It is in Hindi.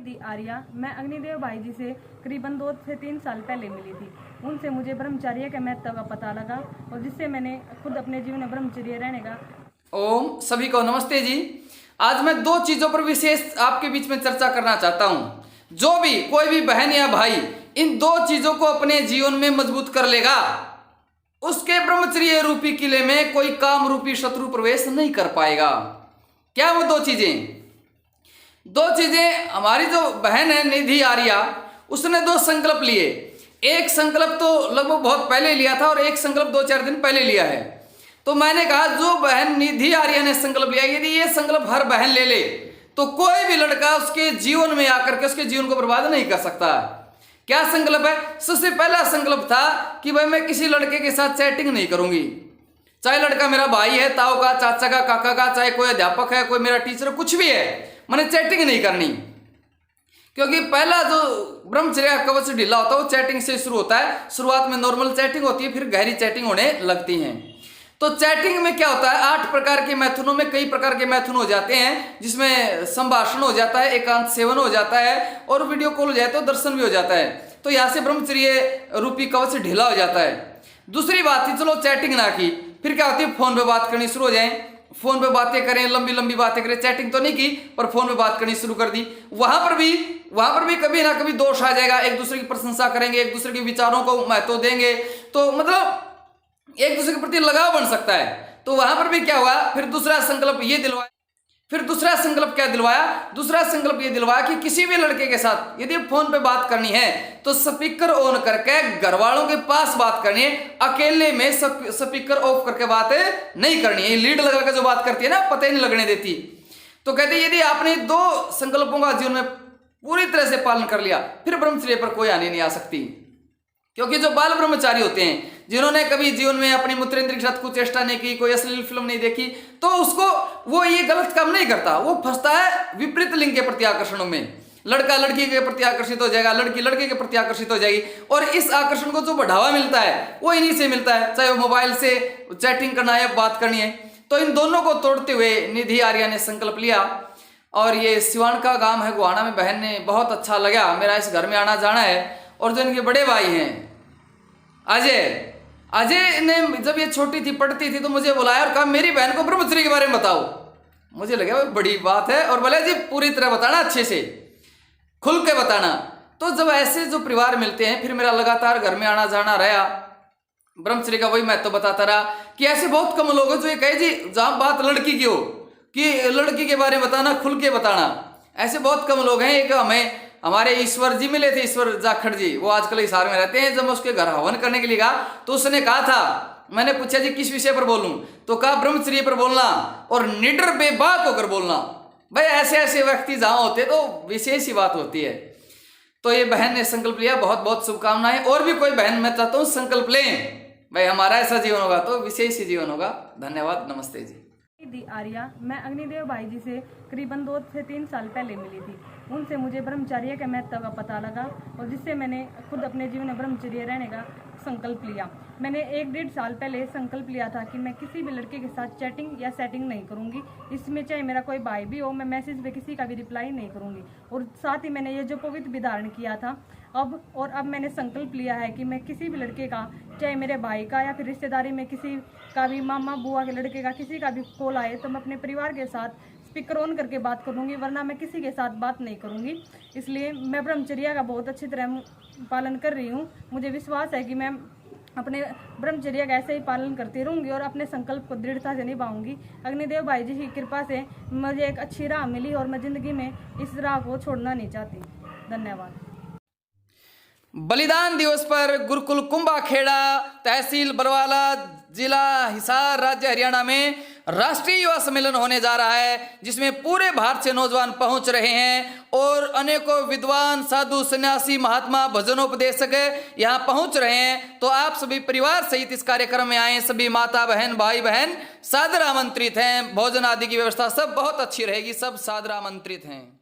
दी आर्या, मैं अग्निदेव भाई जी से करीबन 2 से 3 साल पहले मिली थी। उनसे मुझे ब्रह्मचर्य के महत्व का पता लगा और जिससे मैंने खुद अपने जीवन में ब्रह्मचर्य रहने का। ओम सभी को नमस्ते जी। आज मैं 2 चीजों पर विशेष आपके बीच में चर्चा करना चाहता हूं। जो भी कोई भी बहन या भाई इन 2 चीजों को अपने जीवन में मजबूत कर लेगा, उसके ब्रह्मचर्य रूपी किले में कोई काम रूपी शत्रु प्रवेश नहीं कर पाएगा। क्या वो 2 चीजें? 2 चीजें हमारी जो बहन है निधि आर्या, उसने 2 संकल्प लिए। एक संकल्प तो लगभग बहुत पहले लिया था और एक संकल्प 2-4 दिन पहले लिया है। तो मैंने कहा जो बहन निधि आर्या ने संकल्प लिया, यदि ये संकल्प हर बहन ले ले तो कोई भी लड़का उसके जीवन में आकर के उसके जीवन को बर्बाद नहीं कर सकता। क्या संकल्प है? सबसे पहला संकल्प था कि भाई मैं किसी लड़के के साथ चैटिंग नहीं करूंगी। चाहे लड़का मेरा भाई है, ताऊ का, चाचा का, काका का, चाहे कोई अध्यापक है, कोई मेरा टीचर, कुछ भी है, मैंने चैटिंग नहीं करनी। क्योंकि पहला जो ब्रह्मचर्य कवच ढीला होता है वो चैटिंग से शुरू होता है। शुरुआत में नॉर्मल चैटिंग होती है, फिर गहरी चैटिंग होने लगती है। तो चैटिंग में क्या होता है, 8 प्रकार के मैथुनों में कई प्रकार के मैथुन हो जाते हैं, जिसमें संभाषण हो जाता है, एकांत सेवन हो जाता है और वीडियो कॉल हो जाए तो दर्शन भी हो जाता है। तो यहाँ से ब्रह्मचर्य रूपी कवच ढीला हो जाता है। दूसरी बात थी, चलो चैटिंग ना की, फिर क्या होती है, फोन पे बात करनी शुरू हो जाए। फोन पे बातें करें, लंबी लंबी बातें करें, चैटिंग तो नहीं की पर फोन पे बात करनी शुरू कर दी। वहां पर भी कभी ना कभी दोष आ जाएगा। एक दूसरे की प्रशंसा करेंगे, एक दूसरे के विचारों को महत्व देंगे, तो मतलब एक दूसरे के प्रति लगाव बन सकता है। तो वहां पर भी क्या हुआ, फिर दूसरा संकल्प ये दिलवाया। फिर दूसरा संकल्प क्या दिलवाया? दूसरा संकल्प ये दिलवाया कि किसी भी लड़के के साथ यदि फोन पे बात करनी है तो स्पीकर ऑन करके घर वालों के पास बात करनी है, अकेले में स्पीकर ऑफ करके बात नहीं करनी है। लीड लगा के जो बात करती है ना, पता ही नहीं लगने देती। तो कहते हैं यदि आपने 2 संकल्पों का जीवन में पूरी तरह से पालन कर लिया, फिर ब्रह्मचर्य पर कोई हानि नहीं आ सकती। क्योंकि जो बाल ब्रह्मचारी होते हैं, जिन्होंने कभी जीवन में अपनी मूत्रेंद्रिय के साथ कुछ चेष्टा नहीं की, कोई अश्लील फिल्म नहीं देखी, तो उसको वो ये गलत काम नहीं करता। वो फंसता है विपरीत लिंग के प्रति आकर्षणों में। लड़का लड़की के प्रति आकर्षित हो जाएगा, लड़की लड़के के प्रति आकर्षित हो जाएगी, और इस आकर्षण को जो बढ़ावा मिलता है वो इन्हीं से मिलता है, चाहे वो मोबाइल से चैटिंग करना है, बात करनी है। तो इन दोनों को तोड़ते हुए निधि आर्या ने संकल्प लिया। और ये सिवान का गांव है गुहाना में, बहन ने बहुत अच्छा लगा, मेरा इस घर में आना जाना है। और जो इनके बड़े भाई हैं अजय ने जब ये छोटी थी, पढ़ती थी, तो मुझे बुलाया और कहा मेरी बहन को ब्रह्मचर्य के बारे में बताओ। मुझे लगा बड़ी बात है, और बोले जी पूरी तरह बताना, अच्छे से खुल के बताना। तो जब ऐसे जो परिवार मिलते हैं, फिर मेरा लगातार घर में आना जाना रहा, ब्रह्मचर्य का वही महत्व बताता रहा कि ऐसे बहुत कम लोग हैं जो ये कहे जी जहां बात लड़की की हो कि लड़की के बारे में बताना, खुल के बताना, ऐसे बहुत कम लोग हैं। एक हमारे ईश्वर जी मिले थे, ईश्वर जाखड़ जी, वो आजकल हिसार में रहते हैं। जब मैं उसके घर हवन करने के लिए गया तो उसने कहा था, मैंने पूछा जी किस विषय पर बोलूं, तो कहा ब्रह्मचर्य पर बोलना और निडर बेबाक होकर बोलना। भाई ऐसे ऐसे व्यक्ति जहां होते तो विशेष ही बात होती है। तो ये बहन ने संकल्प लिया, बहुत बहुत शुभकामनाएं। और भी कोई बहन मैं चाहता हूँ संकल्प लें, भाई हमारा ऐसा जीवन होगा तो विशेष ही जीवन होगा। धन्यवाद, नमस्ते जी। दी आर्या, मैं अग्निदेव भाई जी से करीबन 2 से 3 साल पहले मिली थी। उनसे मुझे ब्रह्मचर्य के महत्व का पता लगा और जिससे मैंने खुद अपने जीवन में ब्रह्मचर्य रहने का संकल्प लिया। मैंने 1-1.5 साल पहले संकल्प लिया था कि मैं किसी भी लड़के के साथ चैटिंग या सेटिंग नहीं करूंगी। इसमें चाहे मेरा कोई भाई भी हो, मैं मैसेज पे किसी का भी रिप्लाई नहीं करूंगी। और साथ ही मैंने ये जो पवित्र भी धारण किया था अब मैंने संकल्प लिया है कि मैं किसी भी लड़के का, चाहे मेरे भाई का या फिर रिश्तेदारी में किसी का भी, मामा बुआ के लड़के का किसी का भी कॉल आए तो मैं अपने परिवार के साथ स्पीकर ऑन करके बात करूंगी, वरना मैं किसी के साथ बात नहीं करूंगी। इसलिए मैं ब्रह्मचर्य का बहुत अच्छी तरह पालन कर रही हूँ। मुझे विश्वास है कि मैं अपने ब्रह्मचर्य का ऐसे ही पालन करती रहूँगी और अपने संकल्प को दृढ़ता से निभाऊंगी। अग्निदेव भाई जी की कृपा से मुझे एक अच्छी राह मिली और मैं जिंदगी में इस राह को छोड़ना नहीं चाहती। धन्यवाद। बलिदान दिवस पर गुरुकुल कुंभाखेड़ा, तहसील बरवाला, जिला हिसार, राज्य हरियाणा में राष्ट्रीय युवा सम्मेलन होने जा रहा है, जिसमें पूरे भारत से नौजवान पहुंच रहे हैं और अनेकों विद्वान, साधु, सन्यासी, महात्मा, भजनोपदेशक यहां पहुंच रहे हैं। तो आप सभी परिवार सहित इस कार्यक्रम में आए, सभी माता बहन, भाई बहन सादर आमंत्रित हैं। भोजन आदि की व्यवस्था सब बहुत अच्छी रहेगी, सब सादर आमंत्रित हैं।